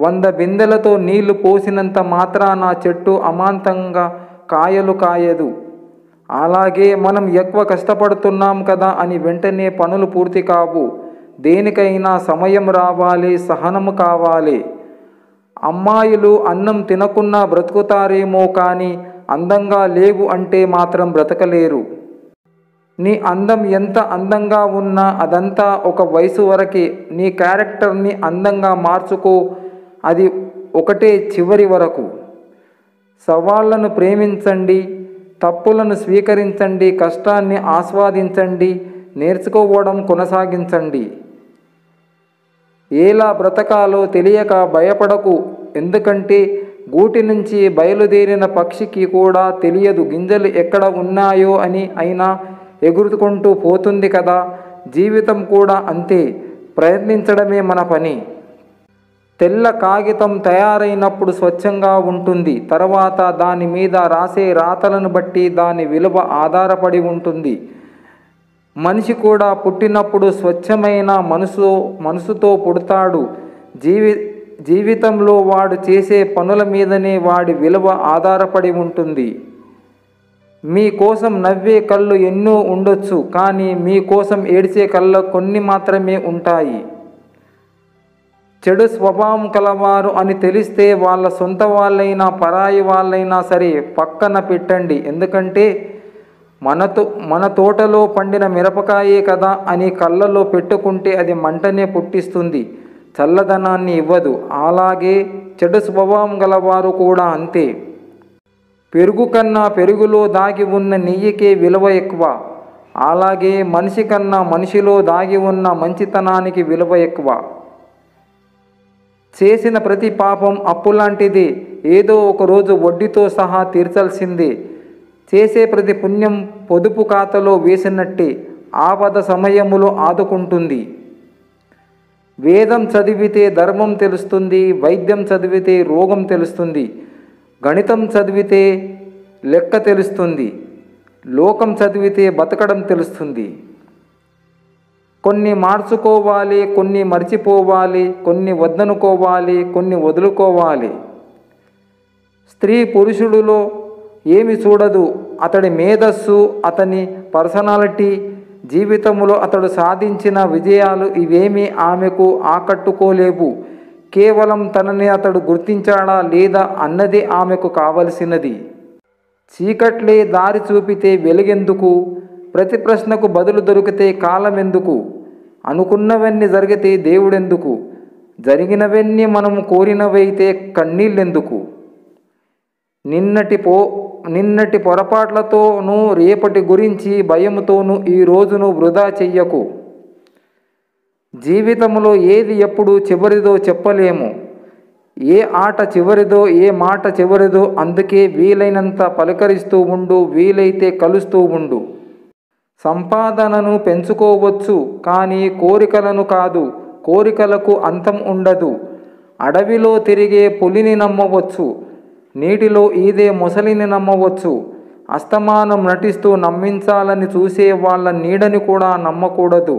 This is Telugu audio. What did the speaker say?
100 బిందెలతో నీళ్లు పోసినంత మాత్రాన చెట్టు అమాంతంగా కాయలు కాయదు. అలాగే మనం ఎక్కువ కష్టపడుతున్నాం కదా అని వెంటనే పనులు పూర్తి కావు. దేనికైనా సమయం రావాలి, సహనము కావాలి. అమ్మాయిలు అన్నం తినకున్నా బ్రతుకుతారేమో కానీ అందంగా లేవు అంటే మాత్రం బ్రతకలేరు. నీ అందం ఎంత అందంగా ఉన్నా అదంతా ఒక వయసు వరకే. నీ క్యారెక్టర్ని అందంగా మార్చుకో, అది ఒకటే చివరి వరకు. సవాళ్లను ప్రేమించండి, తప్పులను స్వీకరించండి, కష్టాన్ని ఆస్వాదించండి, నేర్చుకోవడం కొనసాగించండి. ఎలా బ్రతకాలో తెలియక భయపడకు. ఎందుకంటే గూటి నుంచి బయలుదేరిన పక్షికి కూడా తెలియదు గింజలు ఎక్కడ ఉన్నాయో అని. అయినా ఎగురుకుంటూ పోతుంది కదా. జీవితం కూడా అంతే. ప్రయత్నించడమే మన పని. తెల్ల కాగితం తయారైనప్పుడు స్వచ్ఛంగా ఉంటుంది. తర్వాత దాని మీద రాసే రాతలను బట్టి దాని విలువ ఆధారపడి ఉంటుంది. మనిషి కూడా పుట్టినప్పుడు స్వచ్ఛమైన మనసుతో పుడతాడు. జీవితంలో వాడు చేసే పనుల మీదనే వాడి విలువ ఆధారపడి ఉంటుంది. మీకోసం నవ్వే కళ్ళు ఎన్నో ఉండొచ్చు, కానీ మీకోసం ఏడ్చే కళ్ళు కొన్ని మాత్రమే ఉంటాయి. చెడు స్వభావం కలవారు అని తెలిస్తే వాళ్ళ సొంత వాళ్ళైనా పరాయి వాళ్ళైనా సరే పక్కన పెట్టండి. ఎందుకంటే మన తోటలో పండిన మిరపకాయే కదా అని కళ్ళలో పెట్టుకుంటే అది మంటనే పుట్టిస్తుంది, చల్లదనాన్ని ఇవ్వదు. అలాగే చెడు స్వభావం గలవారు కూడా అంతే. పెరుగు కన్నా పెరుగులో దాగి ఉన్న నెయ్యికే విలువ ఎక్కువ. అలాగే మనిషి కన్నా మనిషిలో దాగి ఉన్న మంచితనానికి విలువ ఎక్కువ. చేసిన ప్రతి పాపం అప్పులాంటిదే. ఏదో ఒక రోజు వడ్డీతో సహా తీర్చాల్సిందే. చేసే ప్రతి పుణ్యం పొదుపు ఖాతాలో వేసినట్టే, ఆపద సమయములో ఆదుకుంటుంది. వేదం చదివితే ధర్మం తెలుస్తుంది, వైద్యం చదివితే రోగం తెలుస్తుంది, గణితం చదివితే లెక్క తెలుస్తుంది, లోకం చదివితే బతకడం తెలుస్తుంది. కొన్ని మార్చుకోవాలి, కొన్ని మర్చిపోవాలి, కొన్ని వద్దనుకోవాలి, కొన్ని వదులుకోవాలి. స్త్రీ పురుషుడిలో ఏమి చూడదు. అతడి మేధస్సు, అతని పర్సనాలిటీ, జీవితంలో అతడు సాధించిన విజయాలు ఇవేమీ ఆమెకు ఆకట్టుకోలేవు. కేవలం తనని అతడు గుర్తించాడా లేదా అన్నదే ఆమెకు కావలసినది. చీకట్లే దారి చూపితే వెలుగెందుకు? ప్రతి ప్రశ్నకు బదులు దొరికితే కాలం ఎందుకు? అనుకున్నవన్నీ జరిగితే దేవుడెందుకు? జరిగినవన్నీ మనము కోరినవైతే కన్నీళ్ళెందుకు? నిన్నటి పొరపాట్లతోనూ రేపటి గురించి భయముతోనూ ఈ రోజును వృధా చెయ్యకు. జీవితంలో ఏది ఎప్పుడు చివరిదో చెప్పలేము. ఏ ఆట చివరిదో, ఏ మాట చివరిదో. అందుకే వీలైనంత పలకరిస్తూ ఉండు, వీలైతే కలుస్తూ ఉండు. సంపాదనను పెంచుకోవచ్చు, కానీ కోరికలను కాదు. కోరికలకు అంతం ఉండదు. అడవిలో తిరిగే పులిని నమ్మవచ్చు, నీటిలో ఈదే మొసలిని నమ్మవచ్చు. అస్తమానం నటిస్తూ నమ్మించాలని చూసే వాళ్ళ నీడని కూడా నమ్మకూడదు.